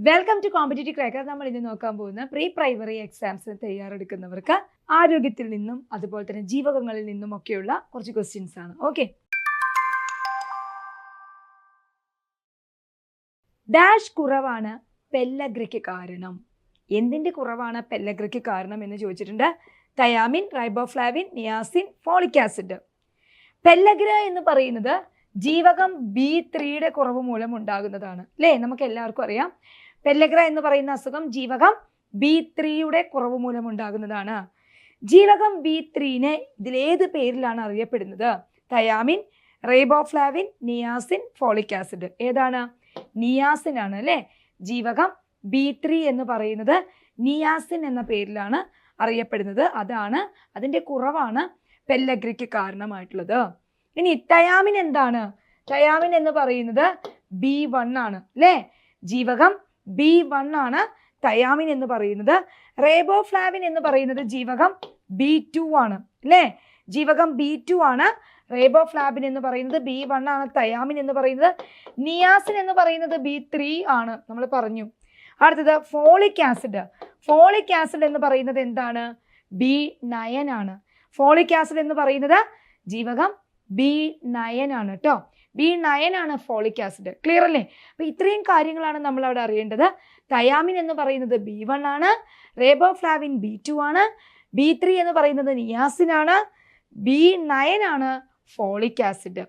Welcome to competitive cracker. നമ്മൾ ഇന്ന് നോക്കാൻ പോകുന്ന പ്രീ പ്രൈമറി എക്സാംസിന് തയ്യാറെടുക്കുന്നവർക്ക് ആരോഗ്യത്തിൽ നിന്നും അതുപോലെ തന്നെ ജീവകങ്ങളിൽ നിന്നും ഒക്കെയുള്ള കുറച്ച് ക്വസ്റ്റ്യൻസ് ആണ്. ഓക്കെ, ഡാഷ് കുറവാണ് പെല്ലഗ്രയ്ക്ക് കാരണം. എന്തിന്റെ കുറവാണ് പെല്ലഗ്രയ്ക്ക് കാരണം എന്ന് ചോദിച്ചിട്ടുണ്ട്. Thiamine, riboflavin, niacin, folic acid. Pellagra എന്ന് പറയുന്നത് ജീവകം B3 കുറവ് മൂലം ഉണ്ടാകുന്നതാണ് അല്ലേ? നമുക്ക് എല്ലാവർക്കും അറിയാം പെല്ലഗ്ര എന്ന് പറയുന്ന അസുഖം ജീവകം B3 കുറവ് മൂലം ഉണ്ടാകുന്നതാണ്. ജീവകം B3 ഇതിലേത് പേരിലാണ് അറിയപ്പെടുന്നത്? Thiamine, riboflavin, niacin, folic acid. ഏതാണ്? നിയാസിൻ ആണ് അല്ലേ? ജീവകം B3 എന്ന് പറയുന്നത് നിയാസിൻ എന്ന പേരിലാണ് അറിയപ്പെടുന്നത്. അതിൻ്റെ കുറവാണ് പെല്ലഗ്രയ്ക്ക് കാരണമായിട്ടുള്ളത്. ഇനി തയാമിൻ എന്താണ്? തയാമിൻ എന്ന് പറയുന്നത് B1 ആണ് അല്ലേ? ജീവകം B1 ആണ് തയാമിൻ എന്ന് പറയുന്നത്. റൈബോഫ്ലാവിൻ എന്ന് പറയുന്നത് ജീവകം B2 ആണ് അല്ലേ? ജീവകം B2 ആണ്. റൈബോഫ്ലാവിൻ എന്ന് പറയുന്നത് B1 ആണ്. തയാമിൻ എന്ന് പറയുന്നത്, നിയാസിൻ എന്ന് പറയുന്നത് B3 ആണ്, നമ്മൾ പറഞ്ഞു. അടുത്തത് ഫോളിക് ആസിഡ്. ഫോളിക് ആസിഡ് എന്ന് പറയുന്നത് എന്താണ്? B9 ആണ്. ഫോളിക് ആസിഡ് എന്ന് പറയുന്നത് ജീവകം B9 ആണ് കേട്ടോ. B9 ആണ് ഫോളിക് ആസിഡ്. ക്ലിയർ അല്ലേ? അപ്പൊ ഇത്രയും കാര്യങ്ങളാണ് നമ്മൾ അവിടെ അറിയേണ്ടത്. തയാമിൻ എന്ന് പറയുന്നത് B1 ആണ്. റൈബോഫ്ലാവിൻ B2 ആണ്. B3 എന്ന് പറയുന്നത് നിയാസിൻ ആണ്. B9 ആണ് ഫോളിക് ആസിഡ്.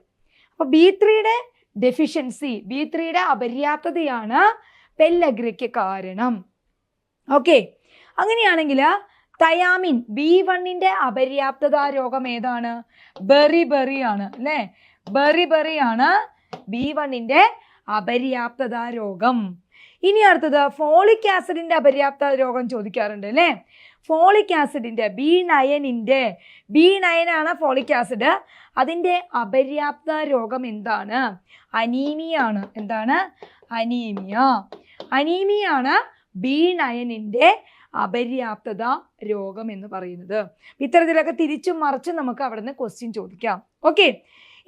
അപ്പൊ B3 ഡെഫിഷ്യൻസി, B3 അപര്യാപ്തതയാണ് പെല്ലഗ്രയ്ക്ക് കാരണം. ഓക്കെ, അങ്ങനെയാണെങ്കിൽ തയാമിൻ B1 അപര്യാപ്തത രോഗം ഏതാണ്? ബെറിബെറി ആണ് അല്ലേ? ബെറിബെറി ആണ് B1 അപര്യാപ്തത രോഗം. ഇനി അടുത്തത് ഫോളിക് ആസിഡിന്റെ അപര്യാപ്തത രോഗം ചോദിക്കാറുണ്ട് അല്ലേ? ഫോളിക് ആസിഡിന്റെ B9 ആണ് ഫോളിക് ആസിഡ്. അതിന്റെ അപര്യാപ്തത രോഗം എന്താണ്? അനീമിയ ആണ്. എന്താണ്? അനീമിയ. അനീമിയ ആണ് B9 അപര്യാപ്തത രോഗം എന്ന് പറയുന്നത്. ഇത്തരത്തിലൊക്കെ തിരിച്ചും മറിച്ചും നമുക്ക് അവിടെ നിന്ന് ക്വസ്റ്റ്യൻ ചോദിക്കാം. ഓക്കെ,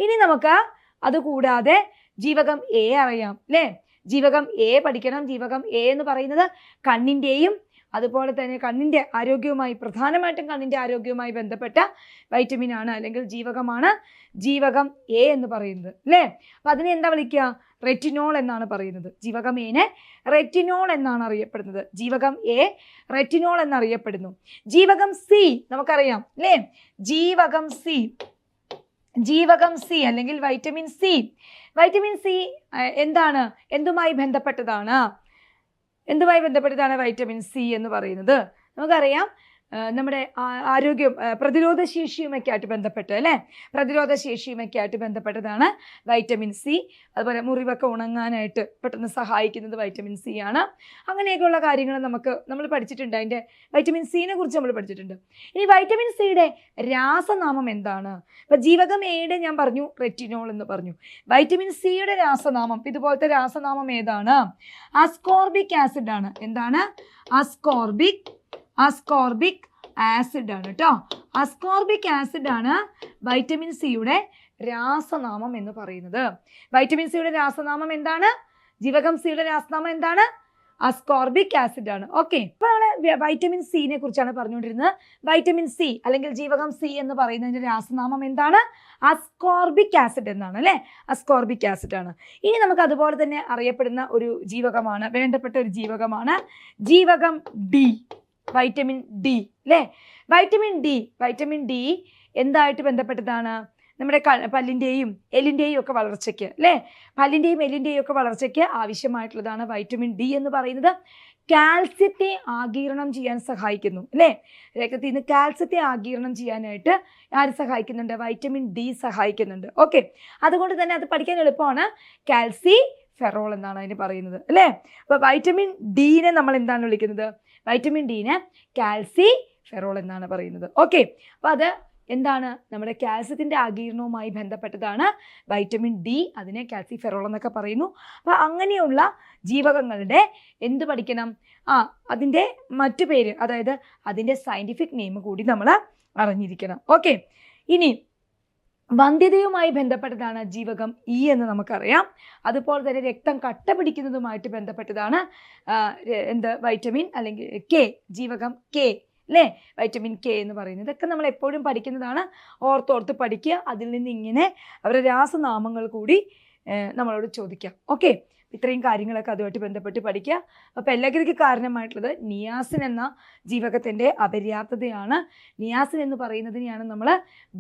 ഇനി നമുക്ക് അതുകൂടാതെ ജീവകം A അറിയാം അല്ലേ? ജീവകം A പഠിക്കണം. ജീവകം A എന്ന് പറയുന്നത് കണ്ണിൻ്റെയും അതുപോലെ തന്നെ കണ്ണിൻ്റെ ആരോഗ്യവുമായി, പ്രധാനമായിട്ടും കണ്ണിൻ്റെ ആരോഗ്യവുമായി ബന്ധപ്പെട്ട വൈറ്റമിൻ ആണ്, അല്ലെങ്കിൽ ജീവകമാണ് ജീവകം A എന്ന് പറയുന്നത് അല്ലേ? അപ്പം അതിനെ എന്താ വിളിക്കുക? റെറ്റിനോൾ എന്നാണ് പറയുന്നത്. ജീവകം A റെറ്റിനോൾ എന്നാണ് അറിയപ്പെടുന്നത്. ജീവകം A റെറ്റിനോൾ എന്നറിയപ്പെടുന്നു. ജീവകം C നമുക്കറിയാം അല്ലേ? ജീവകം C അല്ലെങ്കിൽ വൈറ്റമിൻ C. വൈറ്റമിൻ C എന്താണ്? എന്തുമായി ബന്ധപ്പെട്ടതാണ് വൈറ്റമിൻ C എന്ന് പറയുന്നത്? നമുക്കറിയാം നമ്മുടെ ആരോഗ്യം, പ്രതിരോധ ശേഷിയുമൊക്കെ ആയിട്ട് ബന്ധപ്പെട്ട് അല്ലേ? പ്രതിരോധ ശേഷിയുമൊക്കെ ആയിട്ട് ബന്ധപ്പെട്ടതാണ് വൈറ്റമിൻ C. അതുപോലെ മുറിവൊക്കെ ഉണങ്ങാനായിട്ട് പെട്ടെന്ന് സഹായിക്കുന്നത് വൈറ്റമിൻ C ആണ്. അങ്ങനെയൊക്കെയുള്ള കാര്യങ്ങൾ നമ്മൾ പഠിച്ചിട്ടുണ്ട്. അതിൻ്റെ വൈറ്റമിൻ C കുറിച്ച് നമ്മൾ പഠിച്ചിട്ടുണ്ട്. ഇനി വൈറ്റമിൻ C രാസനാമം എന്താണ്? ഇപ്പം ജീവകം A ഞാൻ പറഞ്ഞു റെറ്റിനോൾ എന്ന് പറഞ്ഞു. വൈറ്റമിൻ C രാസനാമം, ഇതുപോലത്തെ രാസനാമം ഏതാണ്? അസ്കോർബിക് ആസിഡ് ആണ്. എന്താണ്? അസ്കോർബിക് ആസിഡ് ആണ് കേട്ടോ. അസ്കോർബിക് ആസിഡ് ആണ് വൈറ്റമിൻ C രാസനാമം എന്ന് പറയുന്നത്. വൈറ്റമിൻ C രാസനാമം എന്താണ്? ജീവകം C രാസനാമം എന്താണ്? അസ്കോർബിക് ആസിഡ് ആണ്. ഓക്കെ, ഇപ്പോൾ നമ്മൾ വൈറ്റമിൻ C കുറിച്ചാണ് പറഞ്ഞുകൊണ്ടിരുന്നത്. വൈറ്റമിൻ C അല്ലെങ്കിൽ ജീവകം C എന്ന് പറയുന്നതിൻ്റെ രാസനാമം എന്താണ്? അസ്കോർബിക് ആസിഡ് എന്നാണ് അല്ലേ? അസ്കോർബിക് ആസിഡ് ആണ്. ഇനി നമുക്ക് അതുപോലെ തന്നെ അറിയപ്പെടുന്ന ഒരു ജീവകമാണ്, വേണ്ടപ്പെട്ട ഒരു ജീവകമാണ് ജീവകം D, വൈറ്റമിൻ D അല്ലേ? വൈറ്റമിൻ D എന്തായിട്ട് ബന്ധപ്പെട്ടതാണ്? നമ്മുടെ പല്ലിൻ്റെയും എല്ലിൻ്റെയും ഒക്കെ വളർച്ചയ്ക്ക് അല്ലേ? പല്ലിൻ്റെയും എല്ലിൻ്റെയും ഒക്കെ വളർച്ചയ്ക്ക് ആവശ്യമായിട്ടുള്ളതാണ് വൈറ്റമിൻ D എന്ന് പറയുന്നത്. കാൽസ്യത്തെ ആഗിരണം ചെയ്യാൻ സഹായിക്കുന്നു അല്ലേ? രക്തത്തിൽ നിന്ന് കാൽസ്യത്തെ ആഗിരണം ചെയ്യാനായിട്ട് ആര് സഹായിക്കുന്നുണ്ട്? വൈറ്റമിൻ D സഹായിക്കുന്നുണ്ട്. ഓക്കെ, അതുകൊണ്ട് തന്നെ അത് പഠിക്കാൻ എളുപ്പമാണ്. കാൽസിഫെറോൾ എന്നാണ് അതിന് പറയുന്നത് അല്ലേ? അപ്പോൾ വൈറ്റമിൻ D നമ്മൾ എന്താണ് വിളിക്കുന്നത്? വൈറ്റമിൻ D കാൽസിഫെറോൾ എന്നാണ് പറയുന്നത്. ഓക്കെ, അപ്പോൾ അത് എന്താണ്? നമ്മുടെ കാൽസ്യത്തിൻ്റെ ആഗിരണവുമായി ബന്ധപ്പെട്ടതാണ് വൈറ്റമിൻ D. അതിനെ കാൽസിഫെറോൾ എന്നൊക്കെ പറയുന്നു. അപ്പോൾ അങ്ങനെയുള്ള ജീവകങ്ങളുടെ എന്ത് പഠിക്കണം? അതിൻ്റെ മറ്റു പേര്, അതായത് അതിൻ്റെ സയൻറ്റിഫിക് നെയിം കൂടി നമ്മൾ അറിഞ്ഞിരിക്കണം. ഓക്കെ, ഇനി വന്ധ്യതയുമായി ബന്ധപ്പെട്ടതാണ് ജീവകം ഇ എന്ന് നമുക്കറിയാം. അതുപോലെ തന്നെ രക്തം കട്ട പിടിക്കുന്നതുമായിട്ട് ബന്ധപ്പെട്ടതാണ് വൈറ്റമിൻ അല്ലെങ്കിൽ കെ, ജീവകം കെ അല്ലേ, വൈറ്റമിൻ കെ എന്ന് പറയുന്നത്. ഇതൊക്കെ നമ്മൾ എപ്പോഴും പഠിക്കുന്നതാണ്, ഓർത്തോർത്ത് പഠിക്കുക. അതിൽ നിന്ന് ഇങ്ങനെ അവരുടെ രാസനാമങ്ങൾ കൂടി നമ്മളോട് ചോദിക്കാം. ഓക്കെ, ഇത്രയും കാര്യങ്ങളൊക്കെ അതുമായിട്ട് ബന്ധപ്പെട്ട് പഠിക്കുക. അപ്പോൾ പെല്ലഗ്രിക്ക് കാരണമായിട്ടുള്ളത് നിയാസിൻ എന്ന ജീവകത്തിൻ്റെ അപര്യാപ്തതയാണ്. നിയാസിൻ എന്ന് പറയുന്നതിനെയാണ് നമ്മൾ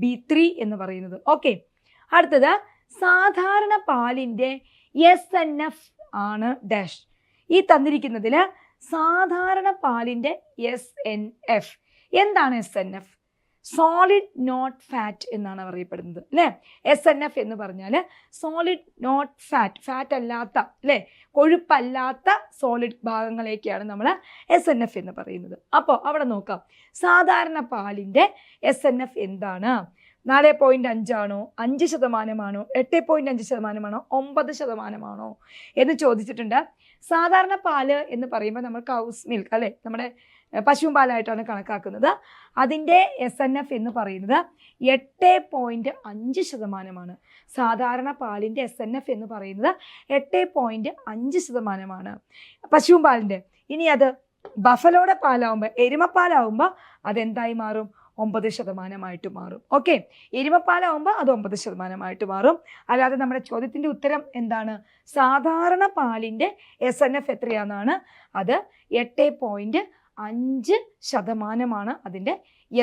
B3 എന്ന് പറയുന്നത്. ഓക്കെ, അടുത്തത് സാധാരണ പാലിൻ്റെ SNF ആണ് ഡാഷ്. ഈ തന്നിരിക്കുന്നതിൽ സാധാരണ പാലിൻ്റെ SNF എന്താണ്? SNF സോളിഡ് നോട്ട് ഫാറ്റ് എന്നാണ് അറിയപ്പെടുന്നത് അല്ലേ. SNF എന്ന് പറഞ്ഞാൽ സോളിഡ് നോട്ട് ഫാറ്റ്, ഫാറ്റ് അല്ലാത്ത അല്ലേ, കൊഴുപ്പല്ലാത്ത സോളിഡ് ഭാഗങ്ങളേക്കാണ് നമ്മൾ SNF എന്ന് പറയുന്നത്. അപ്പോൾ അവിടെ നോക്കാം, സാധാരണ പാലിൻ്റെ SNF എന്താണ്? 4.5 ആണോ, 5% 8.5% 9% എന്ന് ചോദിച്ചിട്ടുണ്ട്. സാധാരണ പാല് എന്ന് പറയുമ്പോൾ നമ്മൾ കൗസ് മിൽക്ക് അല്ലേ, നമ്മുടെ പശുവും പാലായിട്ടാണ് കണക്കാക്കുന്നത്. അതിൻ്റെ SNF എന്ന് പറയുന്നത് 8.5%. സാധാരണ പാലിൻ്റെ SNF എന്ന് പറയുന്നത് 8.5% പശുവും പാലിൻ്റെ. ഇനി അത് ബഫലോയുടെ പാലാവുമ്പോൾ, എരുമപ്പാലാവുമ്പോൾ അതെന്തായി മാറും? 9% മാറും. ഓക്കെ, എരുമപ്പാലാവുമ്പോൾ അത് 9% മാറും. അല്ലാതെ നമ്മുടെ ചോദ്യത്തിൻ്റെ ഉത്തരം എന്താണ്? സാധാരണ പാലിൻ്റെ SNF എത്രയാണെന്നാണ്. അത് 8.5% അതിൻ്റെ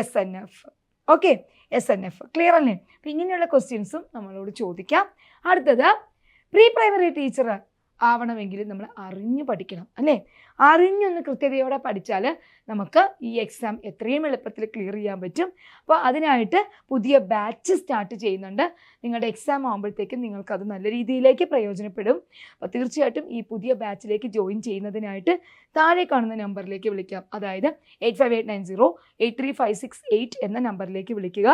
SNF. ഓക്കെ, SNF ക്ലിയർ അല്ലേ? അപ്പം ഇങ്ങനെയുള്ള ക്വസ്റ്റ്യൻസും നമ്മളോട് ചോദിക്കാം. അടുത്തത് പ്രീ പ്രൈമറി ടീച്ചർ ആവണമെങ്കിൽ നമ്മൾ അറിഞ്ഞു പഠിക്കണം അല്ലേ. അറിഞ്ഞൊന്ന് കൃത്യതയോടെ പഠിച്ചാൽ നമുക്ക് ഈ എക്സാം എത്രയും എളുപ്പത്തിൽ ക്ലിയർ ചെയ്യാൻ പറ്റും. അപ്പോൾ അതിനായിട്ട് പുതിയ ബാച്ച് സ്റ്റാർട്ട് ചെയ്യുന്നുണ്ട്. നിങ്ങളുടെ എക്സാം ആകുമ്പോഴത്തേക്കും നിങ്ങൾക്കത് നല്ല രീതിയിലേക്ക് പ്രയോജനപ്പെടും. അപ്പോൾ തീർച്ചയായിട്ടും ഈ പുതിയ ബാച്ചിലേക്ക് ജോയിൻ ചെയ്യുന്നതിനായിട്ട് താഴെ കാണുന്ന നമ്പറിലേക്ക് വിളിക്കാം. അതായത് 8589083568 എന്ന നമ്പറിലേക്ക് വിളിക്കുക.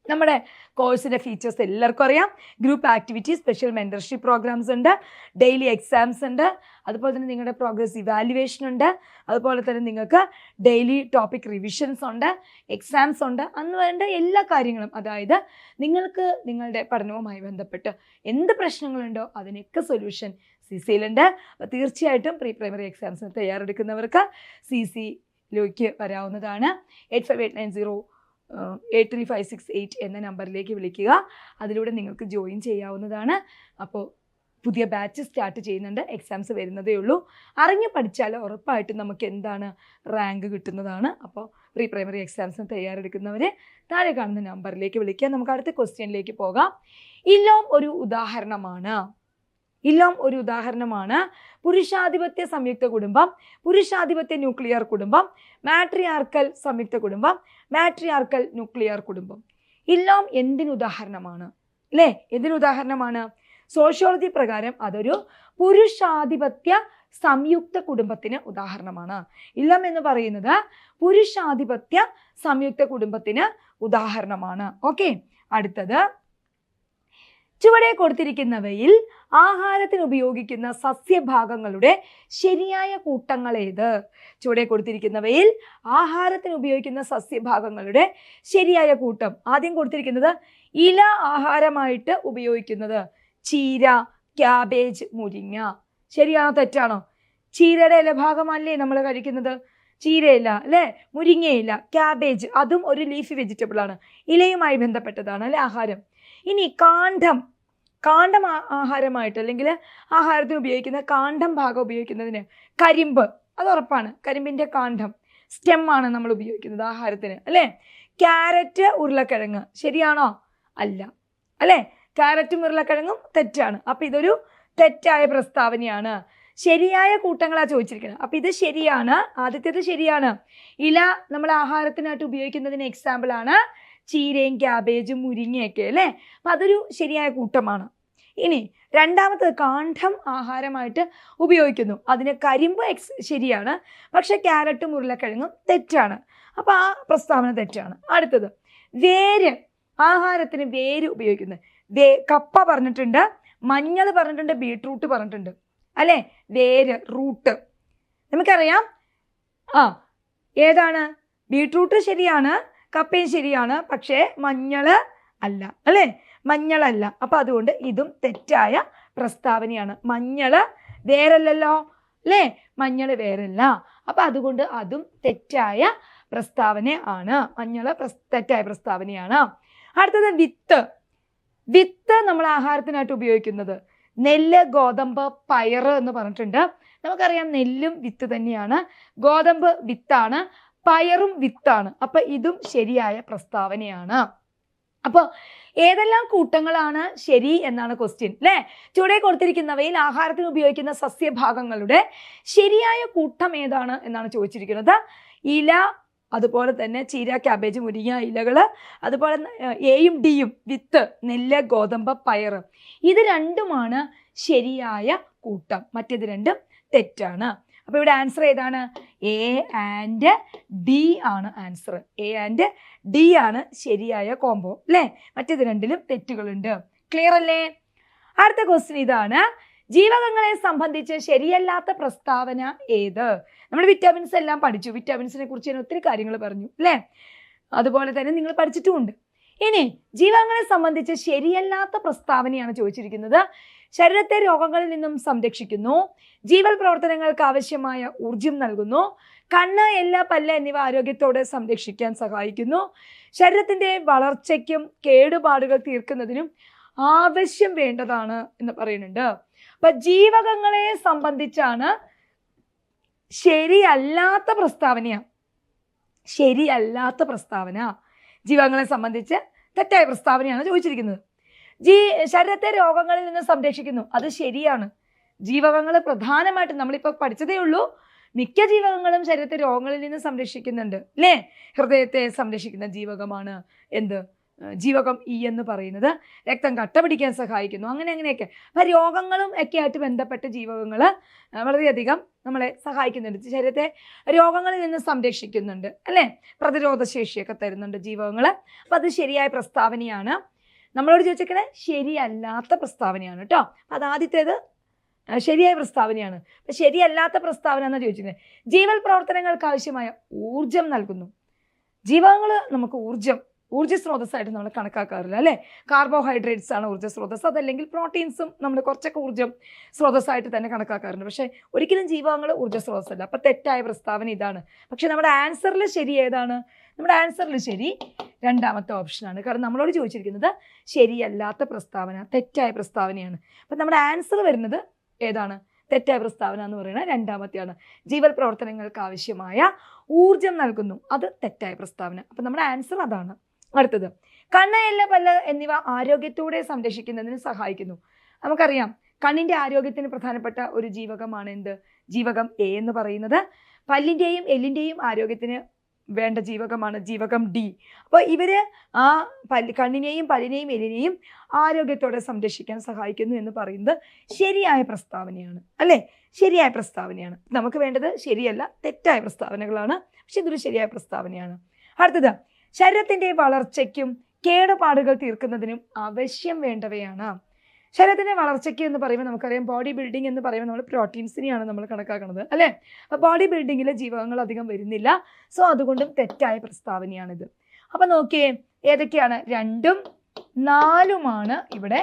നമ്മുടെ കോഴ്സിൻ്റെ ഫീച്ചേഴ്സ് എല്ലാവർക്കും അറിയാം. Group activity, special mentorship programs ഉണ്ട്, ഡെയിലി എക്സാംസ് ഉണ്ട്, അതുപോലെ തന്നെ നിങ്ങളുടെ പ്രോഗ്രസ് ഇവാലുവേഷൻ ഉണ്ട്, അതുപോലെ തന്നെ നിങ്ങൾക്ക് ഡെയിലി ടോപ്പിക് റിവിഷൻസ് ഉണ്ട്, എക്സാംസ് ഉണ്ട്, അന്ന് വേണ്ട എല്ലാ കാര്യങ്ങളും. അതായത് നിങ്ങൾക്ക് നിങ്ങളുടെ പഠനവുമായി ബന്ധപ്പെട്ട് എന്ത് പ്രശ്നങ്ങളുണ്ടോ അതിനൊക്കെ സൊല്യൂഷൻ CCയിലുണ്ട്. അപ്പോൾ തീർച്ചയായിട്ടും പ്രീ പ്രൈമറി എക്സാംസിന് തയ്യാറെടുക്കുന്നവർക്ക് CCയിലേക്ക് വരാവുന്നതാണ്. 8589083568 എന്ന നമ്പറിലേക്ക് വിളിക്കുക. അതിലൂടെ നിങ്ങൾക്ക് ജോയിൻ ചെയ്യാവുന്നതാണ്. അപ്പോൾ പുതിയ ബാച്ച് സ്റ്റാർട്ട് ചെയ്യുന്നുണ്ട്. എക്സാംസ് വരുന്നതേ ഉള്ളൂ. അറിഞ്ഞു പഠിച്ചാൽ ഉറപ്പായിട്ടും നമുക്ക് എന്താണ് റാങ്ക് കിട്ടുന്നതാണ്. അപ്പോൾ പ്രീ പ്രൈമറി എക്സാംസിന് തയ്യാറെടുക്കുന്നവർ താഴെ കാണുന്ന നമ്പറിലേക്ക് വിളിക്കുക. നമുക്ക് അടുത്ത ക്വസ്റ്റ്യനിലേക്ക് പോകാം. ഇല്ലോം ഒരു ഉദാഹരണമാണ്. പുരുഷാധിപത്യ സംയുക്ത കുടുംബം, പുരുഷാധിപത്യ ന്യൂക്ലിയർ കുടുംബം, മാട്രിയാർക്കൽ സംയുക്ത കുടുംബം, മാട്രിയാർക്കൽ ന്യൂക്ലിയർ കുടുംബം. ഇല്ലോം എന്തിനുദാഹരണമാണ് അല്ലേ? എന്തിനുദാഹരണമാണ്? സോഷ്യോളജി പ്രകാരം അതൊരു പുരുഷാധിപത്യ സംയുക്ത കുടുംബത്തിന് ഉദാഹരണമാണ്. ഇല്ലം എന്ന് പറയുന്നത് പുരുഷാധിപത്യ സംയുക്ത കുടുംബത്തിന് ഉദാഹരണമാണ്. ഓക്കെ, അടുത്തത് ചുവടെ കൊടുത്തിരിക്കുന്നവയിൽ ആഹാരത്തിന് ഉപയോഗിക്കുന്ന സസ്യഭാഗങ്ങളുടെ ശരിയായ കൂട്ടങ്ങൾ ഏത്? ചുവടെ കൊടുത്തിരിക്കുന്നവയിൽ ആഹാരത്തിന് ഉപയോഗിക്കുന്ന സസ്യഭാഗങ്ങളുടെ ശരിയായ കൂട്ടം. ആദ്യം കൊടുത്തിരിക്കുന്നത് ഇല ആഹാരമായിട്ട് ഉപയോഗിക്കുന്നത് ചീര, ക്യാബേജ്, മുരിങ്ങ. ശരിയാണോ തെറ്റാണോ? ചീരയുടെ ഇലഭാഗമല്ലേ നമ്മൾ കഴിക്കുന്നത്? ചീരയില അല്ലേ, മുരിങ്ങയില, ക്യാബേജ് അതും ഒരു ലീഫി വെജിറ്റബിൾ ആണ്, ഇലയുമായി ബന്ധപ്പെട്ടതാണ് അല്ലെ ആഹാരം. ഇനി കാണ്ഡം ആഹാരമായിട്ട് അല്ലെങ്കിൽ ആഹാരത്തിന് ഉപയോഗിക്കുന്ന കാണ്ഡം ഭാഗം ഉപയോഗിക്കുന്നതിന് കരിമ്പ്, അത് ഉറപ്പാണ്. കരിമ്പിൻ്റെ കാണ്ഡം സ്റ്റെമ്മാണ് നമ്മൾ ഉപയോഗിക്കുന്നത് ആഹാരത്തിന് അല്ലേ. ക്യാരറ്റ്, ഉരുളക്കിഴങ്ങ് ശരിയാണോ? അല്ല അല്ലേ, ക്യാരറ്റും ഉരുളക്കിഴങ്ങും തെറ്റാണ്. അപ്പം ഇതൊരു തെറ്റായ പ്രസ്താവനയാണ്. ശരിയായ കൂട്ടങ്ങളാണ് ചോദിച്ചിരിക്കുന്നത്. അപ്പം ഇത് ശരിയാണ്, ആദ്യത്തേത് ശരിയാണ്. ഇല നമ്മൾ ആഹാരത്തിനായിട്ട് ഉപയോഗിക്കുന്നതിന് എക്സാമ്പിളാണ് ചീരയും ക്യാബേജും മുരിങ്ങയൊക്കെ അല്ലേ. അപ്പം അതൊരു ശരിയായ കൂട്ടമാണ്. ഇനി രണ്ടാമത്തത് കാണ്ഡം ആഹാരമായിട്ട് ഉപയോഗിക്കുന്നു, അതിന് കരിമ്പ് ശരിയാണ്, പക്ഷെ ക്യാരറ്റും ഉരുളക്കിഴങ്ങും തെറ്റാണ്. അപ്പോൾ ആ പ്രസ്താവന തെറ്റാണ്. അടുത്തത് വേര്, ആഹാരത്തിന് വേര് ഉപയോഗിക്കുന്നത്. കപ്പ പറഞ്ഞിട്ടുണ്ട്, മഞ്ഞൾ പറഞ്ഞിട്ടുണ്ട്, ബീട്രൂട്ട് പറഞ്ഞിട്ടുണ്ട് അല്ലേ. വേര്, റൂട്ട് നമുക്കറിയാം. ഏതാണ്? ബീട്രൂട്ട് ശരിയാണ്, കപ്പയും ശരിയാണ്, പക്ഷേ മഞ്ഞൾ അല്ല, അല്ലേ? മഞ്ഞളല്ല. അപ്പം അതുകൊണ്ട് ഇതും തെറ്റായ പ്രസ്താവനയാണ്. മഞ്ഞൾ വേറല്ലല്ലോ, അല്ലേ? മഞ്ഞൾ വേറല്ല. അപ്പം അതുകൊണ്ട് അതും തെറ്റായ പ്രസ്താവന ആണ്. മഞ്ഞൾ തെറ്റായ പ്രസ്താവനയാണ്. അടുത്തത് വിത്ത്. വിത്ത് നമ്മൾ ആഹാരത്തിനായിട്ട് ഉപയോഗിക്കുന്നത് നെല്ല്, ഗോതമ്പ്, പയറ് എന്ന് പറഞ്ഞിട്ടുണ്ട്. നമുക്കറിയാം നെല്ലും വിത്ത് തന്നെയാണ്, ഗോതമ്പ് വിത്താണ്, പയറും വിത്താണ്. അപ്പൊ ഇതും ശരിയായ പ്രസ്താവനയാണ്. അപ്പോൾ ഏതെല്ലാം കൂട്ടങ്ങളാണ് ശരി എന്നാണ് ക്വസ്റ്റ്യൻ, അല്ലേ? ചുവടെ കൊടുത്തിരിക്കുന്നവയിൽ ആഹാരത്തിന് ഉപയോഗിക്കുന്ന സസ്യഭാഗങ്ങളുടെ ശരിയായ കൂട്ടം ഏതാണ് എന്നാണ് ചോദിച്ചിരിക്കുന്നത്. ഇല, അതുപോലെ തന്നെ ചീര, ക്യാബേജ്, മുരിങ്ങ ഇലകൾ, അതുപോലെ എയും ഡിയും വിത്ത്, നെല്ല്, ഗോതമ്പ്, പയറ്. ഇത് രണ്ടുമാണ് ശരിയായ കൂട്ടം, മറ്റേത് രണ്ടും തെറ്റാണ്. അപ്പോൾ ഇവിടെ ആൻസർ ഏതാണ്? എ ആൻഡ് ഡി ആണ് ആൻസർ. എ ആൻഡ് ഡി ആണ് ശരിയായ കോംബോ, അല്ലേ? മറ്റേത് രണ്ടിലും തെറ്റുകളുണ്ട്. ക്ലിയർ അല്ലേ? അടുത്ത ക്വസ്റ്റ്യൻ ഇതാണ്. ജീവകങ്ങളെ സംബന്ധിച്ച് ശരിയല്ലാത്ത പ്രസ്താവന ഏത്? നമ്മൾ വിറ്റാമിൻസ് എല്ലാം പഠിച്ചു. വിറ്റാമിൻസിനെ കുറിച്ച് ഞാൻ ഒത്തിരി കാര്യങ്ങൾ പറഞ്ഞു, അല്ലേ? അതുപോലെ തന്നെ നിങ്ങൾ പഠിച്ചിട്ടുമുണ്ട്. ഇനി ജീവകങ്ങളെ സംബന്ധിച്ച് ശരിയല്ലാത്ത പ്രസ്താവനയാണ് ചോദിച്ചിരിക്കുന്നത്. ശരീരത്തെ രോഗങ്ങളിൽ നിന്നും സംരക്ഷിക്കുന്നു, ജീവൽ പ്രവർത്തനങ്ങൾക്ക് ആവശ്യമായ ഊർജം നൽകുന്നു, കണ്ണ്, എല്ല്, പല്ല് എന്നിവ ആരോഗ്യത്തോടെ സംരക്ഷിക്കാൻ സഹായിക്കുന്നു, ശരീരത്തിന്റെ വളർച്ചയ്ക്കും കേടുപാടുകൾ തീർക്കുന്നതിനും ആവശ്യം വേണ്ടതാണ് എന്ന് പറയുന്നുണ്ട്. അപ്പൊ ജീവകങ്ങളെ സംബന്ധിച്ചാണ് ശരിയല്ലാത്ത പ്രസ്താവനയാണ്. ശരിയല്ലാത്ത പ്രസ്താവന ജീവകങ്ങളെ സംബന്ധിച്ച് തെറ്റായ പ്രസ്താവനയാണ് ചോദിച്ചിരിക്കുന്നത്. ശരീരത്തെ രോഗങ്ങളിൽ നിന്ന് സംരക്ഷിക്കുന്നു, അത് ശരിയാണ്. ജീവകങ്ങൾ പ്രധാനമായിട്ടും നമ്മളിപ്പോൾ പഠിച്ചതേ ഉള്ളൂ. മിക്ക ജീവകങ്ങളും ശരീരത്തെ രോഗങ്ങളിൽ നിന്ന് സംരക്ഷിക്കുന്നുണ്ട്, അല്ലേ? ഹൃദയത്തെ സംരക്ഷിക്കുന്ന ജീവകമാണ് എന്ത്? ജീവകം ഇ എന്ന് പറയുന്നത്. രക്തം കട്ട പിടിക്കാൻ സഹായിക്കുന്നു, അങ്ങനെയൊക്കെ. അപ്പം രോഗങ്ങളും ഒക്കെ ആയിട്ട് ബന്ധപ്പെട്ട ജീവകങ്ങൾ വളരെയധികം നമ്മളെ സഹായിക്കുന്നുണ്ട്, ശരീരത്തെ രോഗങ്ങളിൽ നിന്ന് സംരക്ഷിക്കുന്നുണ്ട്, അല്ലേ? പ്രതിരോധ ശേഷിയൊക്കെ തരുന്നുണ്ട് ജീവകങ്ങൾ. അപ്പം അത് ശരിയായ പ്രസ്താവനയാണ്. നമ്മളോട് ചോദിച്ചിരിക്കണേ ശരിയല്ലാത്ത പ്രസ്താവനയാണ് കേട്ടോ. അത് ആദ്യത്തേത് ശരിയായ പ്രസ്താവനയാണ്. അപ്പം ശരിയല്ലാത്ത പ്രസ്താവന എന്നാണ് ചോദിച്ചിരിക്കുന്നത്. ജീവൽ പ്രവർത്തനങ്ങൾക്ക് ആവശ്യമായ ഊർജം നൽകുന്നു. ജീവകങ്ങൾ നമുക്ക് ഊർജ്ജ സ്രോതസ്സായിട്ട് നമ്മൾ കണക്കാക്കാറില്ല, അല്ലേ? കാർബോഹൈഡ്രേറ്റ്സ് ആണ് ഊർജ്ജ സ്രോതസ്, അതല്ലെങ്കിൽ പ്രോട്ടീൻസും നമ്മൾ കുറച്ചൊക്കെ ഊർജ്ജം സ്രോതസ്സായിട്ട് തന്നെ കണക്കാക്കാറുണ്ട്. പക്ഷേ ഒരിക്കലും ജീവകങ്ങൾ ഊർജ്ജ സ്രോതസ്സല്ല. അപ്പം തെറ്റായ പ്രസ്താവന ഇതാണ്. പക്ഷെ നമ്മുടെ ആൻസറിൽ ശരി ഏതാണ്? നമ്മുടെ ആൻസറിൽ ശരി രണ്ടാമത്തെ ഓപ്ഷനാണ്. കാരണം നമ്മളോട് ചോദിച്ചിരിക്കുന്നത് ശരിയല്ലാത്ത പ്രസ്താവന, തെറ്റായ പ്രസ്താവനയാണ്. അപ്പം നമ്മുടെ ആൻസർ വരുന്നത് ഏതാണ്? തെറ്റായ പ്രസ്താവന എന്ന് പറയുന്നത് രണ്ടാമത്തെയാണ്. ജീവൽ പ്രവർത്തനങ്ങൾക്ക് ആവശ്യമായ ഊർജം നൽകുന്നു, അത് തെറ്റായ പ്രസ്താവന. അപ്പം നമ്മുടെ ആൻസർ അതാണ്. അടുത്തത്, കണ്ണ്, എല്ല്, പല്ല് എന്നിവ ആരോഗ്യത്തോടെ സംരക്ഷിക്കുന്നതിന് സഹായിക്കുന്നു. നമുക്കറിയാം കണ്ണിന്റെ ആരോഗ്യത്തിന് പ്രധാനപ്പെട്ട ഒരു ജീവകമാണ് എന്ത്? ജീവകം എ എന്ന് പറയുന്നത്. പല്ലിന്റെയും എല്ലിന്റെയും ആരോഗ്യത്തിന് വേണ്ട ജീവകമാണ് ജീവകം ഡി. അപ്പോൾ ഇവര് ആ കണ്ണിനെയും പല്ലിനെയും എല്ലിനെയും ആരോഗ്യത്തോടെ സംരക്ഷിക്കാൻ സഹായിക്കുന്നു എന്ന് പറയുന്നത് ശരിയായ പ്രസ്താവനയാണ്, അല്ലേ? ശരിയായ പ്രസ്താവനയാണ്. നമുക്ക് വേണ്ടത് ശരിയല്ല, തെറ്റായ പ്രസ്താവനകളാണ്. പക്ഷെ ഇതൊരു ശരിയായ പ്രസ്താവനയാണ്. അടുത്തത്, ശരീരത്തിന്റെ വളർച്ചയ്ക്കും കേടുപാടുകൾ തീർക്കുന്നതിനും ആവശ്യം വേണ്ടവയാണ്. ശരീരത്തിന്റെ വളർച്ചയ്ക്ക് എന്ന് പറയുമ്പോൾ നമുക്കറിയാം ബോഡി ബിൽഡിംഗ് എന്ന് പറയുമ്പോൾ നമ്മൾ പ്രോട്ടീൻസിനെയാണ് നമ്മൾ കണക്കാക്കുന്നത്, അല്ലേ? അപ്പോൾ ബോഡി ബിൽഡിങ്ങിൽ ജീവകങ്ങൾ അധികം വരുന്നില്ല. സോ അതുകൊണ്ടും തെറ്റായ പ്രസ്താവനയാണിത്. അപ്പം നോക്കിയേ ഏതൊക്കെയാണ്? 2ഉം 4ഉമാണ് ഇവിടെ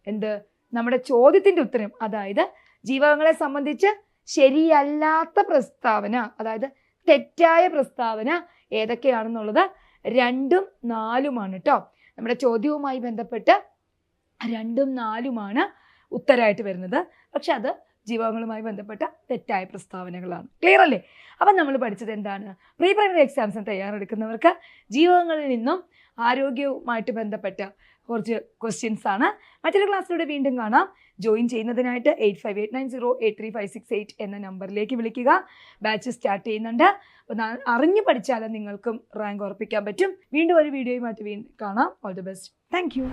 എന്ത്? നമ്മുടെ ചോദ്യത്തിന്റെ ഉത്തരം. അതായത് ജീവകങ്ങളെ സംബന്ധിച്ച് ശരിയല്ലാത്ത പ്രസ്താവന, അതായത് തെറ്റായ പ്രസ്താവന ഏതൊക്കെയാണെന്നുള്ളത് 2ഉം 4ഉമാണ് കേട്ടോ. നമ്മുടെ ചോദ്യവുമായി ബന്ധപ്പെട്ട് 2ഉം 4ഉമാണ് ഉത്തരമായിട്ട് വരുന്നത്. പക്ഷെ അത് ജീവകങ്ങളുമായി ബന്ധപ്പെട്ട തെറ്റായ പ്രസ്താവനകളാണ്. ക്ലിയർ അല്ലേ? അപ്പം നമ്മൾ പഠിച്ചത് എന്താണ്? പ്രീ പ്രൈമറി എക്സാംസിന് തയ്യാറെടുക്കുന്നവർക്ക് ജീവകങ്ങളിൽ നിന്നും ആരോഗ്യവുമായിട്ട് ബന്ധപ്പെട്ട കുറച്ച് ക്വസ്റ്റ്യൻസ് ആണ്. മറ്റൊരു ക്ലാസ്സിലൂടെ വീണ്ടും കാണാം. ജോയിൻ ചെയ്യുന്നതിനായിട്ട് 8589083568 എന്ന നമ്പറിലേക്ക് വിളിക്കുക. ബാച്ച് സ്റ്റാർട്ട് ചെയ്യുന്നുണ്ട്. അപ്പോൾ അറിഞ്ഞു പഠിച്ചാൽ നിങ്ങൾക്കും റാങ്ക് ഉറപ്പിക്കാൻ പറ്റും. വീണ്ടും ഒരു വീഡിയോയുമായിട്ട് കാണാം. All the best. Thank you.